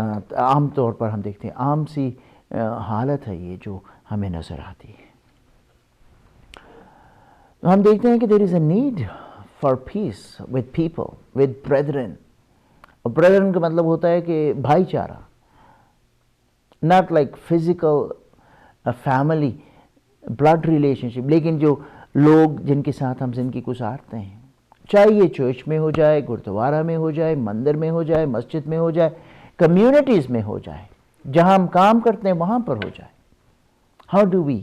عام طور پر ہم دیکھتے ہیں، عام سی حالت ہے یہ جو ہمیں نظر آتی ہے. تو ہم دیکھتے ہیں کہ there is a need for peace with people with brethren. اور بریدرن کا مطلب ہوتا ہے کہ بھائی چارہ، not like physical family blood relationship, لیکن جو لوگ جن کے ساتھ ہم زندگی گزارتے ہیں، چاہے یہ چرچ میں ہو جائے، گردوارہ میں ہو جائے، مندر میں ہو جائے، مسجد میں ہو جائے، کمیونٹیز میں ہو جائے، جہاں ہم کام کرتے ہیں وہاں پر ہو جائے. How do we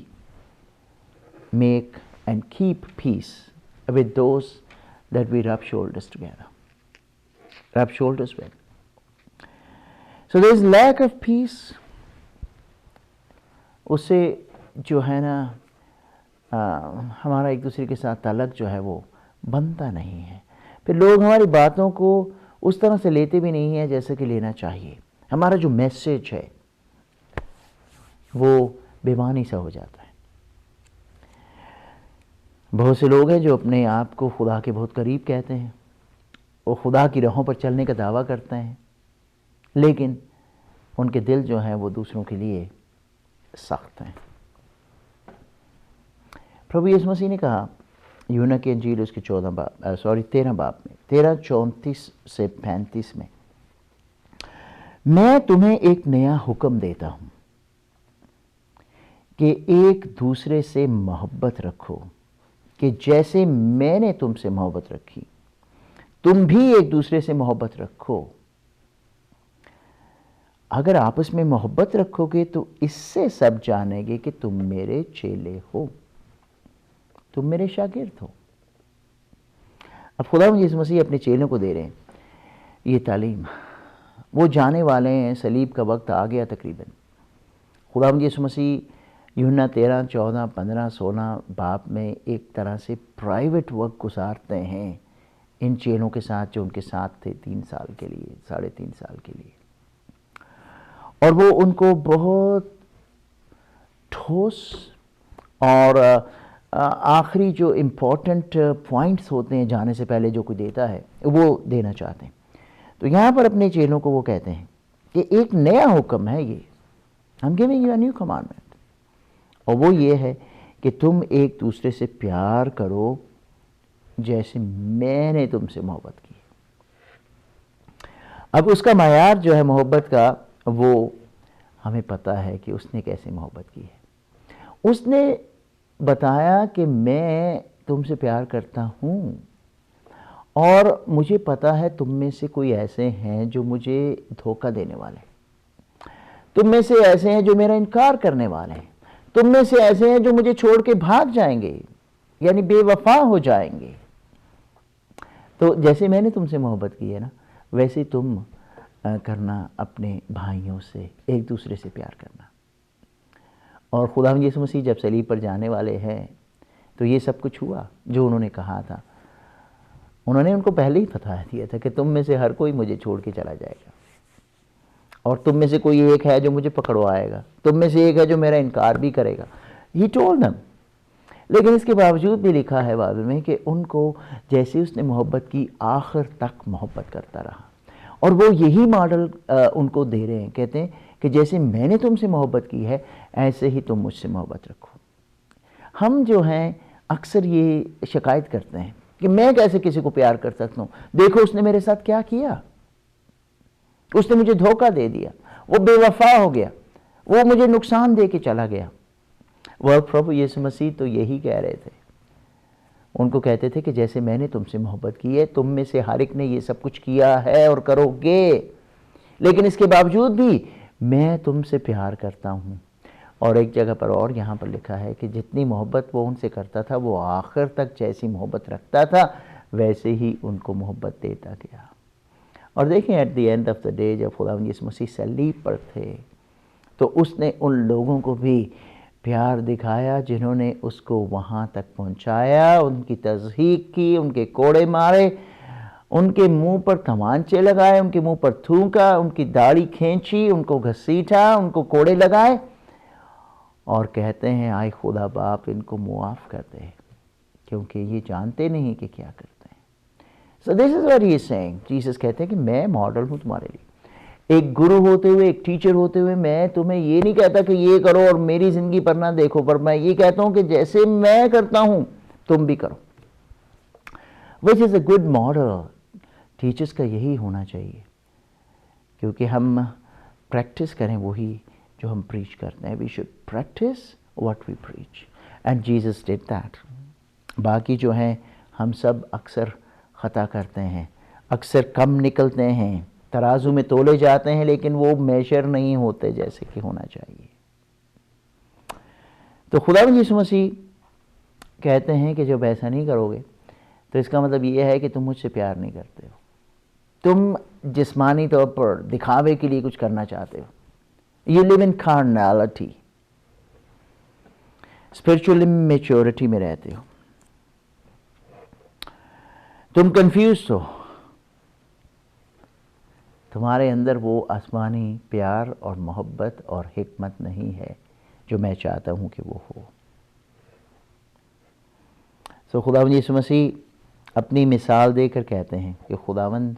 make and keep peace with those that we rub shoulders together, rub shoulders with. So there is lack of peace. اس سے جو ہے نا ہمارا ایک دوسرے کے ساتھ تعلق جو ہے وہ بنتا نہیں ہے. پھر لوگ ہماری باتوں کو اس طرح سے لیتے بھی نہیں ہیں جیسے کہ لینا چاہیے. ہمارا جو میسیج ہے وہ بے معنی سا ہو جاتا ہے. بہت سے لوگ ہیں جو اپنے آپ کو خدا کے بہت قریب کہتے ہیں، وہ خدا کی راہوں پر چلنے کا دعویٰ کرتے ہیں، لیکن ان کے دل جو ہیں وہ دوسروں کے لیے سخت ہیں. پربھو یسوع مسیح نے کہا یوحنا کی انجیل اس کے 13 باب میں 13:34 سے 35 میں، میں تمہیں ایک نیا حکم دیتا ہوں کہ ایک دوسرے سے محبت رکھو، کہ جیسے میں نے تم سے محبت رکھی تم بھی ایک دوسرے سے محبت رکھو. اگر آپس میں محبت رکھو گے تو اس سے سب جانیں گے کہ تم میرے چیلے ہو، تم میرے شاگرد ہو. اب خدا یسوع مسیح اپنے چیلوں کو دے رہے ہیں یہ تعلیم. وہ جانے والے ہیں، صلیب کا وقت آ گیا تقریباً. خدا یسوع مسیح یوحنا 13, 14, 15, 16 باب میں ایک طرح سے پرائیویٹ وقت گزارتے ہیں ان چیلوں کے ساتھ جو ان کے ساتھ تھے 3 سال کے لیے، 3.5 سال کے لیے. اور وہ ان کو بہت ٹھوس اور آخری جو امپورٹنٹ پوائنٹس ہوتے ہیں جانے سے پہلے جو کوئی دیتا ہے وہ دینا چاہتے ہیں. تو یہاں پر اپنے چیلوں کو وہ کہتے ہیں کہ ایک نیا حکم ہے یہ، I'm giving you a new commandment. اور وہ یہ ہے کہ تم ایک دوسرے سے پیار کرو جیسے میں نے تم سے محبت کی. اب اس کا معیار جو ہے محبت کا وہ ہمیں پتہ ہے کہ اس نے کیسے محبت کی ہے. اس نے بتایا کہ میں تم سے پیار کرتا ہوں اور مجھے پتہ ہے تم میں سے کوئی ایسے ہیں جو مجھے دھوکہ دینے والے ہیں، تم میں سے ایسے ہیں جو میرا انکار کرنے والے ہیں، تم میں سے ایسے ہیں جو مجھے چھوڑ کے بھاگ جائیں گے، یعنی بے وفا ہو جائیں گے. تو جیسے میں نے تم سے محبت کی ہے نا، ویسے تم کرنا اپنے بھائیوں سے، ایک دوسرے سے پیار کرنا. اور خدا یسوع مسیح جب صلیب پر جانے والے ہیں تو یہ سب کچھ ہوا جو انہوں نے کہا تھا. انہوں نے ان کو پہلے ہی بتا دیا تھا کہ تم میں سے ہر کوئی مجھے چھوڑ کے چلا جائے گا، اور تم میں سے کوئی ایک ہے جو مجھے پکڑوائے گا، تم میں سے ایک ہے جو میرا انکار بھی کرے گا. He told them. لیکن اس کے باوجود بھی لکھا ہے بائبل میں کہ ان کو جیسے اس نے محبت کی آخر تک محبت کرتا رہا. اور وہ یہی ماڈل ان کو دے رہے ہیں، کہتے ہیں کہ جیسے میں نے تم سے محبت کی ہے ایسے ہی تم مجھ سے محبت رکھو. ہم جو ہیں اکثر یہ شکایت کرتے ہیں کہ میں کیسے کسی کو پیار کر سکتا ہوں، دیکھو اس نے میرے ساتھ کیا کیا، اس نے مجھے دھوکہ دے دیا، وہ بے وفا ہو گیا، وہ مجھے نقصان دے کے چلا گیا. وہ پربھو یسوع مسیح تو یہی کہہ رہے تھے. ان کو کہتے تھے کہ جیسے میں نے تم سے محبت کی ہے تم میں سے ہر ایک نے یہ سب کچھ کیا ہے اور کرو گے، لیکن اس کے باوجود بھی میں تم سے پیار کرتا ہوں. اور ایک جگہ پر اور یہاں پر لکھا ہے کہ جتنی محبت وہ ان سے کرتا تھا وہ آخر تک جیسی محبت رکھتا تھا ویسے ہی ان کو محبت دیتا گیا. اور دیکھیں at the end of the day جب خدا یسوع مسیح صلیب پر تھے تو اس نے ان لوگوں کو بھی پیار دکھایا جنہوں نے اس کو وہاں تک پہنچایا، ان کی تضحیک کی، ان کے کوڑے مارے، ان کے منہ پر کمانچے لگائے، ان کے منہ پر تھوکا، ان کی داڑھی کھینچی، ان کو گھسیٹا، ان کو کوڑے لگائے، اور کہتے ہیں آئے خدا باپ ان کو معاف کر دے کیونکہ یہ جانتے نہیں کہ کیا کرتے ہیں. So this is what he is saying. Jesus کہتے ہیں کہ میں ماڈل ہوں تمہارے لیے. ایک گرو ہوتے ہوئے، ایک ٹیچر ہوتے ہوئے میں تمہیں یہ نہیں کہتا کہ یہ کرو اور میری زندگی پر نہ دیکھو، پر میں یہ کہتا ہوں کہ جیسے میں کرتا ہوں تم بھی کرو. which is a good model. Teachers کا یہی ہونا چاہیے، کیونکہ ہم پریکٹس کریں وہی جو ہم پریچ کرتے ہیں. we should practice what we preach and Jesus did that. باقی جو ہیں ہم سب اکثر خطا کرتے ہیں، اکثر کم نکلتے ہیں، ترازو میں تولے جاتے ہیں لیکن وہ میجر نہیں ہوتے جیسے کہ ہونا چاہیے. تو خداوند یسوع مسیح کہتے ہیں کہ جب ایسا نہیں کرو گے تو اس کا مطلب یہ ہے کہ تم مجھ سے پیار نہیں کرتے ہو، تم جسمانی طور پر دکھاوے کے لیے کچھ کرنا چاہتے ہو. You live in carnality. Spiritual immaturity میں رہتے ہو، تم کنفیوز ہو، تمہارے اندر وہ آسمانی پیار اور محبت اور حکمت نہیں ہے جو میں چاہتا ہوں کہ وہ ہو. سو خداوند یسوع مسیح اپنی مثال دے کر کہتے ہیں کہ خداوند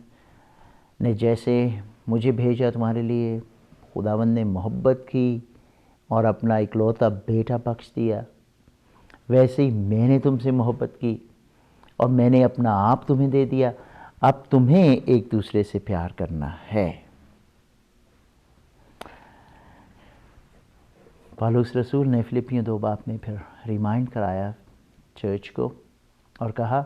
نے جیسے مجھے بھیجا تمہارے لیے، خداوند نے محبت کی اور اپنا اکلوتا بیٹا بخش دیا، ویسے ہی میں نے تم سے محبت کی اور میں نے اپنا آپ تمہیں دے دیا. اب تمہیں ایک دوسرے سے پیار کرنا ہے. پالوس رسول نے فلپیوں 2 میں پھر ریمائنڈ کرایا چرچ کو اور کہا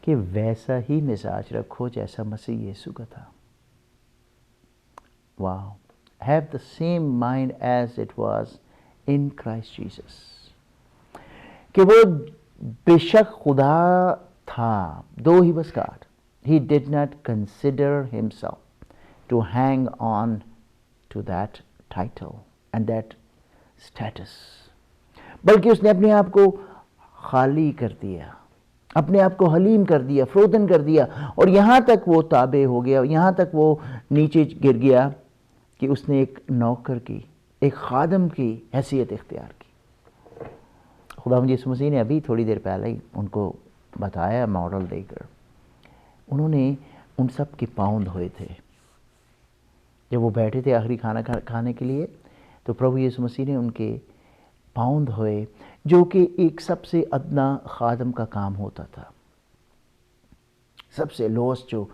کہ ویسا ہی مزاج رکھو جیسا مسیح یسوع کا تھا. واو. Have the same mind as it was in Christ Jesus. کہ وہ بے شک خدا تھا، though he was God, he did not consider himself to hang on to that title and that status. بلکہ اس نے اپنے آپ کو خالی کر دیا، اپنے آپ کو حلیم کر دیا، فروتن کر دیا، اور یہاں تک وہ تابع ہو گیا، یہاں تک وہ نیچے گر گیا کہ اس نے ایک نوکر کی، ایک خادم کی حیثیت اختیار کی. خداوند یسوع مسیح نے ابھی تھوڑی دیر پہلے ہی ان کو بتایا ماڈل دے کر. انہوں نے ان سب کے پاؤں دھوئے تھے. جب وہ بیٹھے تھے آخری کھانا کھانے کے لیے تو پربھو یسوع مسیح نے ان کے پاؤں دھوئے، جو کہ ایک سب سے ادنا خادم کا کام ہوتا تھا. سب سے لوسٹ جو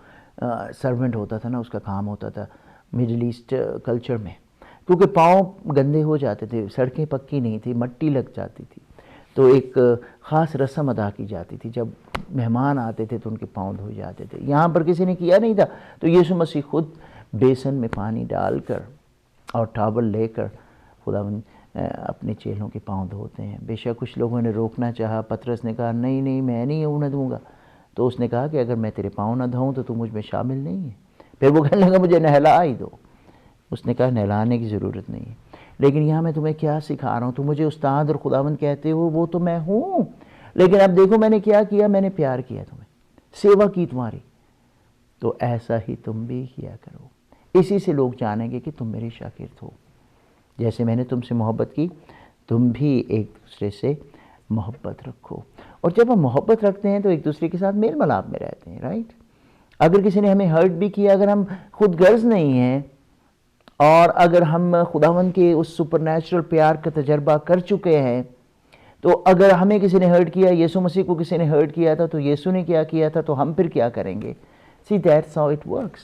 سرونٹ ہوتا تھا نا، اس کا کام ہوتا تھا مڈل ایسٹ کلچر میں، کیونکہ پاؤں گندے ہو جاتے تھے، سڑکیں پکی نہیں تھی، مٹی لگ جاتی تھی، تو ایک خاص رسم ادا کی جاتی تھی. جب مہمان آتے تھے تو ان کے پاؤں دھوئے جاتے تھے. یہاں پر کسی نے کیا نہیں تھا، تو یسوع مسیح خود بیسن میں پانی ڈال کر اور ٹاول لے کر خداوند اپنے چیلوں کے پاؤں دھوتے ہیں. بے شک کچھ لوگوں نے روکنا چاہا، پطرس نے کہا نہیں نہیں میں نہیں نہ دوں گا، تو اس نے کہا کہ اگر میں تیرے پاؤں نہ دھوؤں تو تو مجھ میں شامل نہیں ہے. پھر وہ کہنے لگا مجھے نہلا ہی دو. اس نے کہا نہلانے کی ضرورت نہیں ہے، لیکن یہاں میں تمہیں کیا سکھا رہا ہوں، تم مجھے استاد اور خداوند کہتے ہو، وہ تو میں ہوں، لیکن اب دیکھو میں نے کیا کیا، میں نے پیار کیا تمہیں، سیوا کی تمہاری، تو ایسا ہی تم بھی کیا کرو. اسی سے لوگ جانیں گے کہ تم میرے شاگرد ہو. جیسے میں نے تم سے محبت کی تم بھی ایک دوسرے سے محبت رکھو. اور جب ہم محبت رکھتے ہیں تو ایک دوسرے کے ساتھ میل ملاپ میں رہتے ہیں، رائٹ. اگر کسی نے ہمیں ہرٹ بھی کیا، اگر ہم خود غرض نہیں ہیں اور اگر ہم خداوند کے اس سپر نیچرل پیار کا تجربہ کر چکے ہیں، تو اگر ہمیں کسی نے ہرٹ کیا، یسوع مسیح کو کسی نے ہرٹ کیا تھا تو یسوع نے کیا کیا تھا، تو ہم پھر کیا کریں گے. سی دیٹس ہاؤ اٹ ورکس.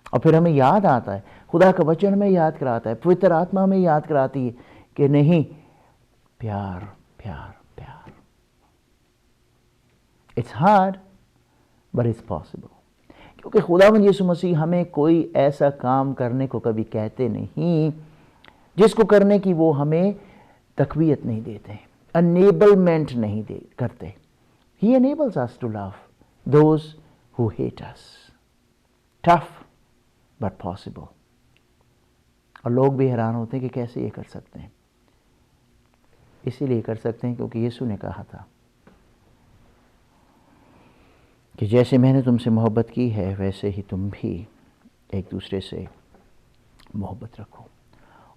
اور پھر ہمیں یاد آتا ہے، خدا کا وچن ہمیں یاد کراتا ہے، پوتر آتما ہمیں یاد کراتی ہے کہ نہیں، پیار پیار پیار. It's hard but it's possible. کیونکہ خداوند یسوع مسیح ہمیں کوئی ایسا کام کرنے کو کبھی کہتے نہیں جس کو کرنے کی وہ ہمیں تقویت نہیں دیتے، انیبلمنٹ نہیں کرتے. He enables us to love those who hate us. Tough but possible. اور لوگ بھی حیران ہوتے ہیں کہ کیسے یہ کر سکتے ہیں. اسی لیے کر سکتے ہیں کیونکہ یسوع نے کہا تھا کہ جیسے میں نے تم سے محبت کی ہے ویسے ہی تم بھی ایک دوسرے سے محبت رکھو.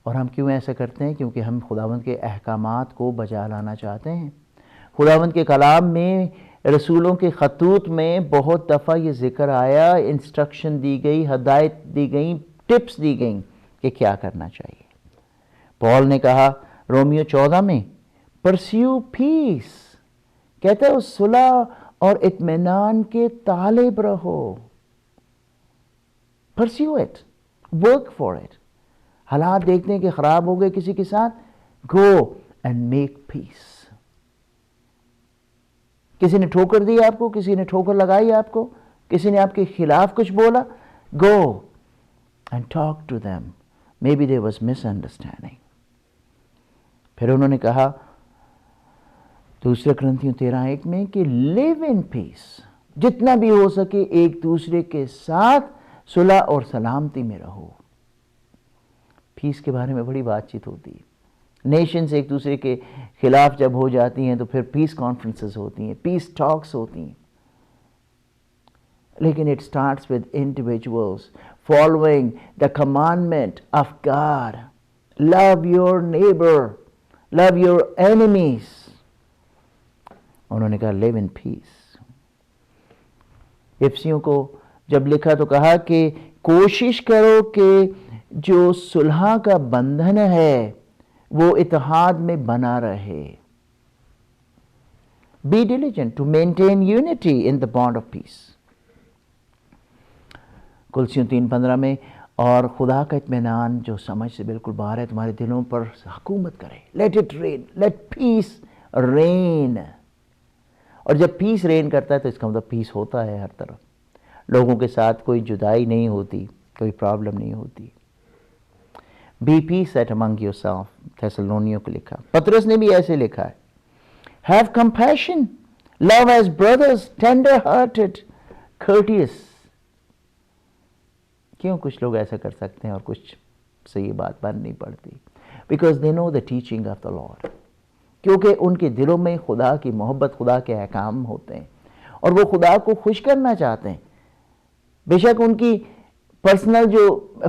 اور ہم کیوں ایسا کرتے ہیں؟ کیونکہ ہم خداوند کے احکامات کو بجا لانا چاہتے ہیں. خداوند کے کلام میں، رسولوں کے خطوط میں بہت دفعہ یہ ذکر آیا، انسٹرکشن دی گئی، ہدایت دی گئی، ٹپس دی گئیں کہ کیا کرنا چاہیے. پال نے کہا رومیو 14 میں پرسیو پیس، کہتا ہے صلح اور اطمینان کے طالب رہو. Perceive it, work for it. حالات دیکھتے ہیں کہ خراب ہو گئے کسی کے ساتھ، گو اینڈ میک پیس. کسی نے ٹھوکر دی آپ کو، کسی نے ٹھوکر لگائی آپ کو، کسی نے آپ کے خلاف کچھ بولا، go and talk to them, maybe there was misunderstanding. پھر انہوں نے کہا 2 کرنتھیوں 13:1 میں کہ لیو ان پیس، جتنا بھی ہو سکے ایک دوسرے کے ساتھ صلح اور سلامتی میں رہو. پیس کے بارے میں بڑی بات چیت ہوتی ہے. نیشنز ایک دوسرے کے خلاف جب ہو جاتی ہیں تو پھر پیس کانفرنسز ہوتی ہیں، پیس ٹاکس ہوتی ہیں. لیکن it starts with individuals following the commandment of God. Love your neighbour, love your enemies. انہوں نے کہا لیو ان پیس. افسیوں کو جب لکھا تو کہا کہ کوشش کرو کہ جو صلح کا بندھن ہے وہ اتحاد میں بنا رہے. Be diligent to maintain unity in the bond of peace. کلسیوں 3:15 میں اور خدا کا اطمینان جو سمجھ سے بالکل باہر ہے تمہارے دلوں پر حکومت کرے. Let it rain, let peace reign. اور جب پیس رین کرتا ہے تو اس کا مطلب پیس ہوتا ہے ہر طرف. لوگوں کے ساتھ کوئی جدائی نہیں ہوتی، کوئی پرابلم نہیں ہوتی. Be peace at among yourself. تھیسلونیوں کو لکھا. پطرس نے بھی ایسے لکھا ہے. Have compassion, love as brothers, tender hearted, courteous. کیوں کچھ لوگ ایسا کر سکتے ہیں اور کچھ سے یہ بات بن نہیں پڑتی؟ Because they know the teaching of the Lord. کیونکہ ان کے دلوں میں خدا کی محبت، خدا کے احکام ہوتے ہیں اور وہ خدا کو خوش کرنا چاہتے ہیں. بے شک ان کی پرسنل جو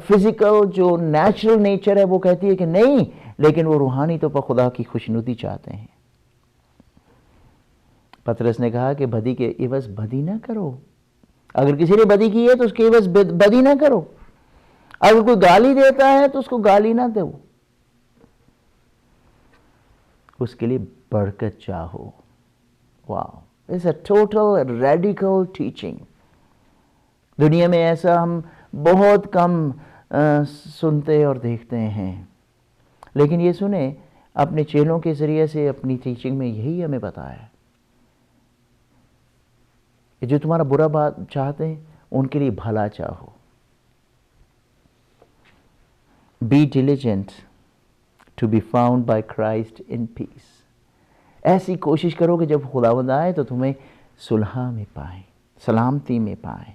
فزیکل جو نیچرل نیچر ہے وہ کہتی ہے کہ نہیں، لیکن وہ روحانی طور پر خدا کی خوشنودی چاہتے ہیں. پطرس نے کہا کہ بدی کے عوض بدی نہ کرو. اگر کسی نے بدی کی ہے تو اس کے عوض بدی نہ کرو. اگر کوئی گالی دیتا ہے تو اس کو گالی نہ دو، اس کے لیے برکت چاہو. Wow, it's a total radical teaching. دنیا میں ایسا ہم بہت کم سنتے اور دیکھتے ہیں. لیکن یہ سنیں، اپنے چیلوں کے ذریعے سے اپنی ٹیچنگ میں یہی ہمیں بتایا ہے کہ جو تمہارا برا بات چاہتے ہیں ان کے لیے بھلا چاہو. Be diligent to be found by Christ in peace. ایسی کوشش کرو کہ جب خداوند آئے تو تمہیں صلح میں پائیں، سلامتی میں پائیں.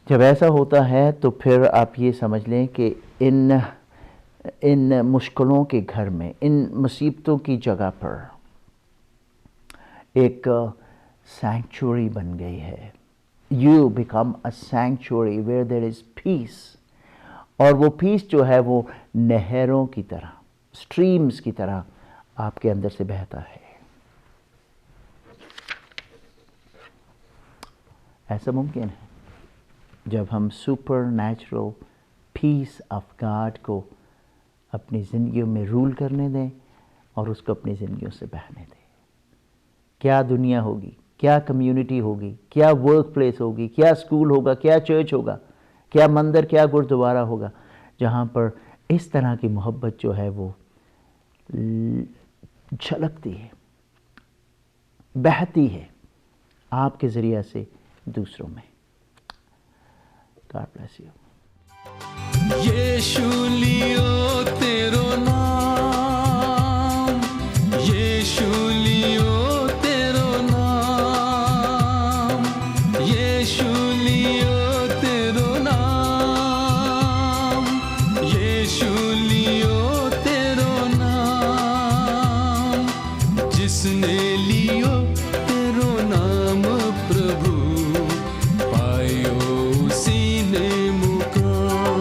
جب ایسا ہوتا ہے تو پھر آپ یہ سمجھ لیں کہ ان مشکلوں کے گھر میں، ان مصیبتوں کی جگہ پر ایک سینکچوری بن گئی ہے. You become a sanctuary where there is peace. اور وہ پیس جو ہے وہ نہروں کی طرح، سٹریمز کی طرح آپ کے اندر سے بہتا ہے. ایسا ممکن ہے جب ہم supernatural peace of God کو اپنی زندگیوں میں رول کرنے دیں اور اس کو اپنی زندگیوں سے بہنے دیں. کیا دنیا ہوگی، کیا کمیونٹی ہوگی، کیا ورک پلیس ہوگی، کیا اسکول ہوگا، کیا چرچ ہوگا، کیا مندر، کیا گردوارہ ہوگا جہاں پر اس طرح کی محبت جو ہے وہ جھلکتی ہے، بہتی ہے آپ کے ذریعہ سے دوسروں میں. God bless you. یشو لیو تیرو نام، یشو لیو تیرو نام، یشو لیو تیرو نام، یشو لیو تیرو نام. جس نے لیو تیرو نام پربھو، پائیو اسی نے مقام.